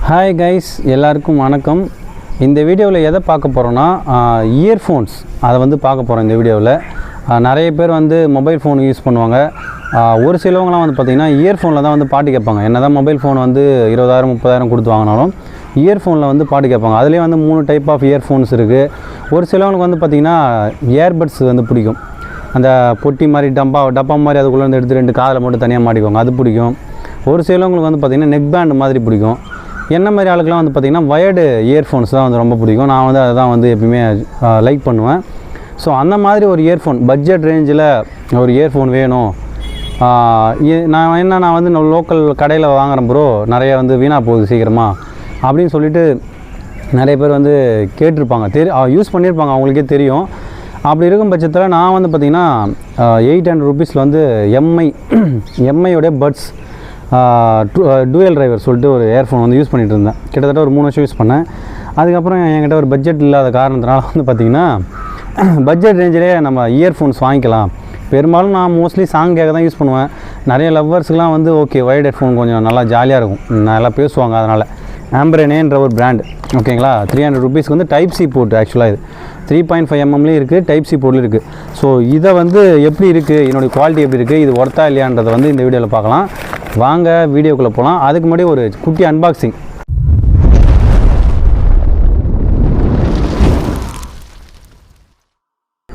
Hi guys, எல்லாருக்கும் வணக்கம். இந்த வீடியோவில் எதை பார்க்க போகிறோன்னா இயர்ஃபோன்ஸ் அதை வந்து பார்க்க போகிறோம். இந்த வீடியோவில் நிறைய பேர் வந்து மொபைல் ஃபோன் யூஸ் பண்ணுவாங்க. ஒரு சிலவங்களாம் வந்து பார்த்திங்கன்னா இயர்ஃபோனில் தான் வந்து பாட்டு கேட்பாங்க. என்ன தான் மொபைல் ஃபோன் வந்து 20,000-30,000 கொடுத்து வாங்கினாலும் இயர்ஃபோனில் வந்து பாட்டு கேட்பாங்க. அதுலேயே வந்து 3 டைப் ஆஃப் இயர்ஃபோன்ஸ் இருக்குது. ஒரு சிலவங்களுக்கு வந்து பார்த்திங்கன்னா இயர்பட்ஸ் வந்து பிடிக்கும். அந்த பொட்டி மாதிரி டப்பா மாதிரி அதுக்குள்ளே வந்து எடுத்து 2 காதில் மட்டும் தனியாக மாட்டிக்குவாங்க, அது பிடிக்கும். ஒரு சிலவங்களுக்கு வந்து பார்த்திங்கன்னா நெக் பேண்ட் மாதிரி பிடிக்கும். என்ன மாதிரி ஆளுக்கெலாம் வந்து பார்த்திங்கன்னா வயர்டு இயர்ஃபோன்ஸ் தான் வந்து ரொம்ப பிடிக்கும். நான் வந்து அதை தான் வந்து எப்பயுமே லைக் பண்ணுவேன். ஸோ அந்த மாதிரி ஒரு இயர்ஃபோன் பட்ஜெட் ரேஞ்சில் ஒரு இயர்ஃபோன் வேணும். நான் வந்து லோக்கல் கடையில் வாங்குகிறேன் ப்ரோ, நிறைய வந்து வீணாக போகுது சீக்கிரமாக அப்படின்னு சொல்லிட்டு நிறைய பேர் வந்து கேட்டிருப்பாங்க, யூஸ் பண்ணியிருப்பாங்க, அவங்களுக்கே தெரியும். அப்படி இருக்கும் பட்சத்தில் நான் வந்து பார்த்திங்கன்னா 800 ருபீஸில் வந்து எம்ஐயோடைய பட்ஸ் டூயல் டிரைவர் சொல்லிட்டு ஒரு இயர்ஃபோன் வந்து யூஸ் பண்ணிகிட்டு இருந்தேன். கிட்டத்தட்ட ஒரு 3 வருஷம் யூஸ் பண்ணேன். அதுக்கப்புறம் என்கிட்ட ஒரு பட்ஜெட் இல்லாத காரணத்தினால வந்து பார்த்திங்கன்னா பட்ஜெட் ரேஞ்சிலே நம்ம இயர்ஃபோன்ஸ் வாங்கிக்கலாம். பெரும்பாலும் நான் மோஸ்ட்லி சாங் கேட்க தான் யூஸ் பண்ணுவேன். நிறைய லவ்வர்ஸ்க்குலாம் வந்து ஓகே ஒயர்ட் ஹெட்ஃபோன் கொஞ்சம் நல்லா ஜாலியாக இருக்கும், நல்லா பேசுவாங்க. அதனால் ஆம்பரனேன்ற ஒரு பிராண்ட், ஓகேங்களா. 300 ருபீஸ்க்கு வந்து டைப் சி போர்ட். ஆக்சுவலாக இது 3.5 mmலேயும் இருக்குது, டைப் சி போர்ட்லேயும் இருக்குது. ஸோ இதை வந்து எப்படி இருக்குது, என்னுடைய குவாலிட்டி எப்படி இருக்குது, இது ஒர்த்தா இல்லையான்றதை வந்து இந்த வீடியோவில் பார்க்கலாம். வாங்க வீடியோக்குள்ளே போகலாம். அதுக்கு முன்னாடி ஒரு குட்டி அன்பாக்சிங்.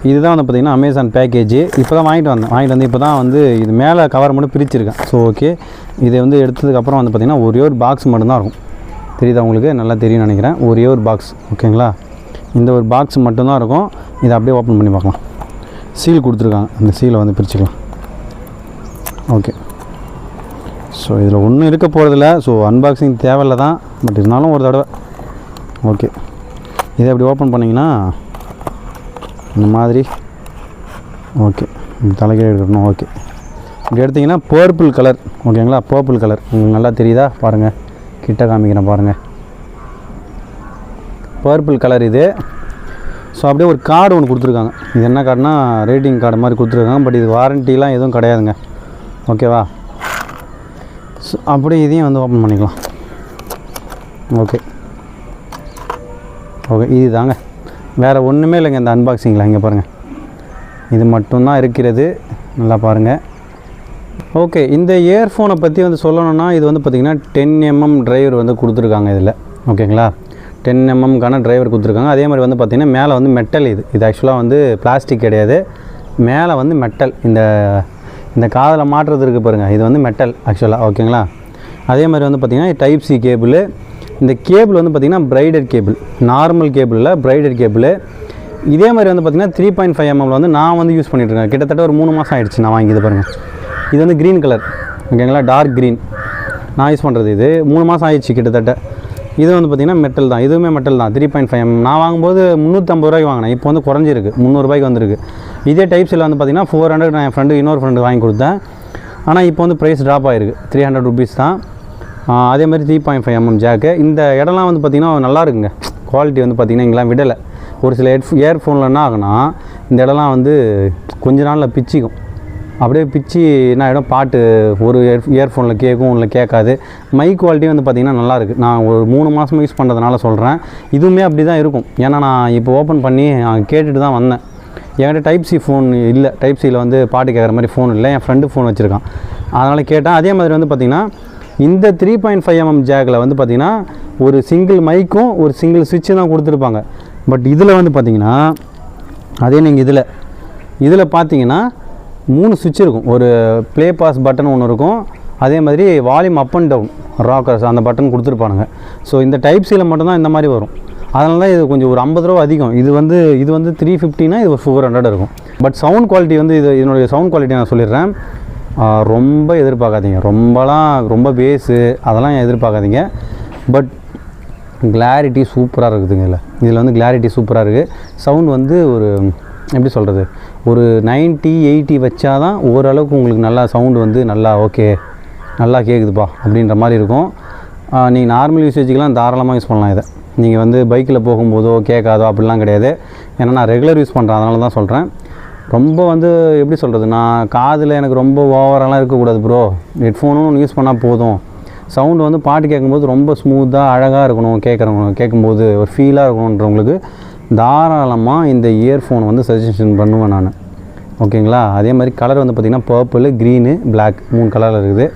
இதுதான் வந்து பார்த்திங்கன்னா அமேசான் பேக்கேஜ். இப்போ தான் வாங்கிட்டு வந்து இப்போ தான் வந்து இது மேலே கவர் மட்டும் பிரிச்சுருக்கேன். ஸோ ஓகே, இதை வந்து எடுத்ததுக்கப்புறம் வந்து பார்த்திங்கன்னா ஒரே ஒரு பாக்ஸ் மட்டும்தான் இருக்கும். தெரியுதா உங்களுக்கு? நல்லா தெரியும்னு நினைக்கிறேன். ஒரே ஒரு பாக்ஸ், ஓகேங்களா. இந்த ஒரு பாக்ஸ் மட்டும்தான் இருக்கும். இதை அப்படியே ஓப்பன் பண்ணி பார்க்கலாம். சீல் கொடுத்துருக்காங்க, அந்த சீலை வந்து பிரிச்சுக்கலாம். ஓகே, ஸோ இதில் ஒன்றும் இருக்க போகிறதில்ல. ஸோ அன்பாக்சிங் தேவையில்லை தான், பட் இருந்தாலும் ஒரு தடவை. ஓகே, இதை அப்படி ஓப்பன் பண்ணிங்கன்னா இந்த மாதிரி. ஓகே, தலைக்கீழ எடுக்கணும். ஓகே, இப்படி எடுத்திங்கன்னா பர்பிள் கலர், ஓகேங்களா. பர்பிள் கலர் உங்களுக்கு நல்லா தெரியுதா? பாருங்கள், கிட்ட காமிக்கிறேன் பாருங்கள், பர்பிள் கலர் இது. ஸோ அப்படியே ஒரு கார்டு ஒன்று கொடுத்துருக்காங்க. இது என்ன கார்டுனா ரேட்டிங் கார்டு மாதிரி கொடுத்துருக்காங்க. பட் இது வாரண்டிலாம் எதுவும் கிடையாதுங்க, ஓகேவா. ஸோ அப்படியே இதையும் வந்து ஓப்பன் பண்ணிக்கலாம். ஓகே ஓகே, இது தாங்க, வேறு ஒன்றுமே இல்லைங்க இந்த அன்பாக்சிங்கில். இங்கே பாருங்கள், இது மட்டும்தான் இருக்கிறது. நல்லா பாருங்கள். ஓகே, இந்த இயர்ஃபோனை பற்றி வந்து சொல்லணும்னா இது வந்து பார்த்திங்கன்னா 10 mm டிரைவர் வந்து கொடுத்துருக்காங்க இதில், ஓகேங்களா. 10 mmக்கான டிரைவர் கொடுத்துருக்காங்க. அதே மாதிரி வந்து பார்த்திங்கன்னா மேலே வந்து மெட்டல். இது ஆக்சுவலாக வந்து பிளாஸ்டிக் கிடையாது, மேலே வந்து மெட்டல். இந்த காதில் மாட்டுறது இருக்குது பாருங்கள், இது வந்து மெட்டல் ஆக்சுவலாக, ஓகேங்களா. அதே மாதிரி வந்து பார்த்திங்கன்னா டைப் சி கேபிள். இந்த கேபிள் வந்து பார்த்திங்கன்னா பிரைடட் கேபிள், நார்மல் கேபிளில் பிரைடட் கேபிள். இதே மாதிரி வந்து பார்த்திங்கன்னா 3.5 mm வந்து நான் வந்து யூஸ் பண்ணிகிட்ருக்கேன். கிட்டத்தட்ட ஒரு 3 மாதம் ஆகிடுச்சு நான் வாங்கிது பாருங்கள். இது வந்து க்ரீன் கலர், ஓகேங்களா, டார்க் க்ரீன். நான் யூஸ் பண்ணுறது இது 3 மாதம் ஆகிடுச்சு கிட்டத்தட்ட. இது வந்து பார்த்திங்கன்னா மெட்டல் தான், இதுவுமே மெட்டல் தான். 3.5 mm நான் வாங்கும்போது 350 ரூபாய்க்கு வாங்கினேன். இப்போ வந்து குறைஞ்சிருக்கு, 300 ரூபாய்க்கு வந்துருக்கு. இதே டைப்ஸில் வந்து பார்த்திங்கன்னா 400 நான் என் இன்னொரு ஃப்ரெண்டு வாங்கி கொடுத்தேன். ஆனால் இப்போ வந்து ப்ரைஸ் ட்ராப் ஆகிருக்கு, 300 ருபீஸ் தான். அதே மாதிரி 3.5 mm ஜாக்கு. இந்த இடம்லாம் வந்து பார்த்திங்கன்னா நல்லா இருக்குங்க, குவாலிட்டி வந்து பார்த்திங்கன்னா இங்கெல்லாம் விடலை. ஒரு சில இயர்ஃபோனில் என்ன ஆகுனா இந்த இடம்லாம் வந்து கொஞ்ச நாளில் பிச்சிக்கும். அப்படியே பிச்சு என்ன ஆகிடும், பாட்டு ஒரு இயர்ஃபோனில் கேட்கும், இல்லை கேட்காது. மைக் குவாலிட்டி வந்து பார்த்திங்கன்னா நல்லாயிருக்கு. நான் ஒரு 3 மாதமாக யூஸ் பண்ணுறதுனால சொல்கிறேன். இதுவுமே அப்படி தான் இருக்கும். ஏன்னா நான் இப்போ ஓப்பன் பண்ணி கேட்டுட்டு தான் வந்தேன். என்கிட்ட டைப் சி ஃபோன் இல்லை, டைப் சியில் வந்து பாட்டு கேட்குற மாதிரி ஃபோன் இல்லை. என் ஃப்ரெண்டு ஃபோன் வச்சுருக்கான், அதனால் கேட்டேன். அதே மாதிரி வந்து பார்த்திங்கன்னா இந்த 3.5 mm ஜாக்கில் வந்து பார்த்திங்கன்னா ஒரு சிங்கிள் மைக்கும் ஒரு சிங்கிள் சுவிட்சு தான் கொடுத்துருப்பாங்க. பட் இதில் வந்து பார்த்திங்கன்னா அதே நீங்கள் இதில் பார்த்தீங்கன்னா 3 சுவிட்ச் இருக்கும். ஒரு ப்ளே பாஸ் பட்டன் ஒன்று இருக்கும். அதே மாதிரி volume up and down rockers அந்த பட்டன் கொடுத்துருப்பானுங்க. ஸோ இந்த டைப் சியில் மட்டும்தான் இந்த மாதிரி வரும். அதனால தான் இது கொஞ்சம் ஒரு 50 ரூபா அதிகம். இது வந்து 350னா இது ஒரு 400 இருக்கும். பட் சவுண்ட் குவாலிட்டி வந்து இதனுடைய சவுண்ட் குவாலிட்டி நான் சொல்லிடுறேன், ரொம்ப எதிர்பார்க்காதீங்க. ரொம்ப பேஸு அதெல்லாம் எதிர்பார்க்காதீங்க. பட் கிளாரிட்டி சூப்பராக இருக்குதுங்க. இதில் வந்து கிளாரிட்டி சூப்பராக இருக்குது. சவுண்ட் வந்து ஒரு எப்படி சொல்கிறது, ஒரு 90-80 வச்சா தான் ஓரளவுக்கு உங்களுக்கு நல்லா சவுண்டு வந்து நல்லா ஓகே, நல்லா கேட்குதுப்பா அப்படின்ற மாதிரி இருக்கும். நீங்கள் நார்மல் யூசேஜுக்கெலாம் தாராளமாக யூஸ் பண்ணலாம். இதை நீங்கள் வந்து பைக்கில் போகும்போதோ கேட்காதோ அப்படிலாம் கிடையாது. ஏன்னா நான் ரெகுலர் யூஸ் பண்ணுறேன், அதனால தான் சொல்கிறேன். ரொம்ப வந்து எப்படி சொல்கிறது, நான் காதில் எனக்கு ரொம்ப ஓவரெல்லாம் இருக்கக்கூடாது ப்ரோ, ஹெட்ஃபோனும் யூஸ் பண்ணால் போதும் சவுண்டு வந்து பாட்டு கேட்கும்போது ரொம்ப ஸ்மூத்தாக அழகாக இருக்கணும், கேட்கும்போது ஒரு ஃபீலாக இருக்கணுன்றவங்களுக்கு தாராளமாக இந்த இயர்ஃபோன் வந்து சஜஷன் பண்ணுவேன் நான். ஓகேங்களா? அதே மாதிரி கலர் வந்து பார்த்திங்கன்னா பர்பிள், க்ரீனு, பிளாக் 3 கலரில் இருக்குது.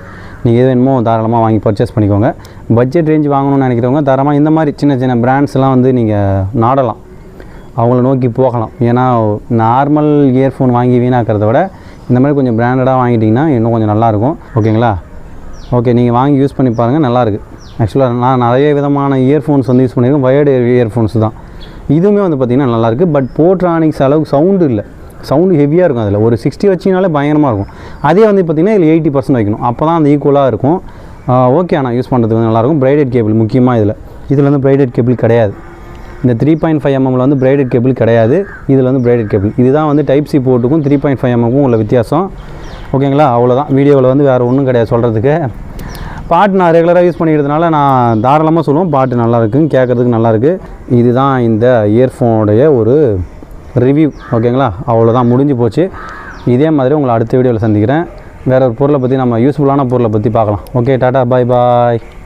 நீங்கள் எது வேணுமோ தாராளமாக வாங்கி பர்ச்சேஸ் பண்ணிக்கோங்க. பட்ஜெட் ரேஞ்ச் வாங்கணும்னு நினைக்கிறவங்க தாராளமாக இந்த மாதிரி சின்ன சின்ன பிராண்ட்ஸ்லாம் வந்து நீங்கள் நாடலாம், அவங்கள நோக்கி போகலாம். ஏன்னா நார்மல் இயர்ஃபோன் வாங்கி வீணாக்கிறத விட இந்த மாதிரி கொஞ்சம் பிராண்டடாக வாங்கிட்டிங்கன்னா இன்னும் கொஞ்சம் நல்லாயிருக்கும். ஓகேங்களா? ஓகே, நீங்கள் வாங்கி யூஸ் பண்ணி பாருங்கள், நல்லாயிருக்கு. ஆக்சுவலாக நான் நிறைய விதமான இயர்ஃபோன்ஸ் வந்து யூஸ் பண்ணியிருக்கேன். வயர்டு இயர்ஃபோன்ஸ் தான் இதுவுமே வந்து பார்த்திங்கன்னா நல்லாயிருக்கு. பட் போட்ரானிக்ஸ் அளவுக்கு சவுண்டு இல்லை, சவுண்டு ஹெவியாக இருக்கும். அதில் ஒரு 60 வச்சிங்கனாலே பயங்கரமாக இருக்கும். அதே வந்து பார்த்திங்கன்னா இதில் 80% வைக்கணும், அப்போ தான் அந்த ஈக்குவலாக இருக்கும். ஓகே, ஆனால் யூஸ் பண்ணுறதுக்கு வந்து நல்லாயிருக்கும். பிரைடட் கேபிள் முக்கியமாக இதில் வந்து பிரைடட் கேபிள் கிடையாது. இந்த 3.5 mm வந்து பிரைடட் கேபிள் கிடையாது, இதில் வந்து பிரைடட் கேபிள். இதுதான் வந்து டைப் சி போர்ட்டுக்கும் 3.5 mmக்கும் உள்ள வித்தியாசம். ஓகேங்களா? அவ்வளோதான். வீடியோவில் வந்து வேறு ஒன்றும் கிடையாது சொல்கிறதுக்கு. பாட்டு நான் ரெகுலராக யூஸ் பண்ணிக்கிறதுனால நான் தாராளமாக சொல்லுவேன், பாட்டு நல்லாயிருக்குன்னு, கேட்குறதுக்கு நல்லாயிருக்கு. இதுதான் இந்த இயர்ஃபோனுடைய ஒரு ரிவ்யூ. ஓகேங்களா? அவ்வளோதான், முடிஞ்சு போச்சு. இதே மாதிரி உங்களை அடுத்த வீடியோவில் சந்திக்கிறேன். வேறு ஒரு பொருளை பற்றி, நம்ம யூஸ்ஃபுல்லான பொருளை பற்றி பார்க்கலாம். ஓகே, டாட்டா, பாய் பாய்.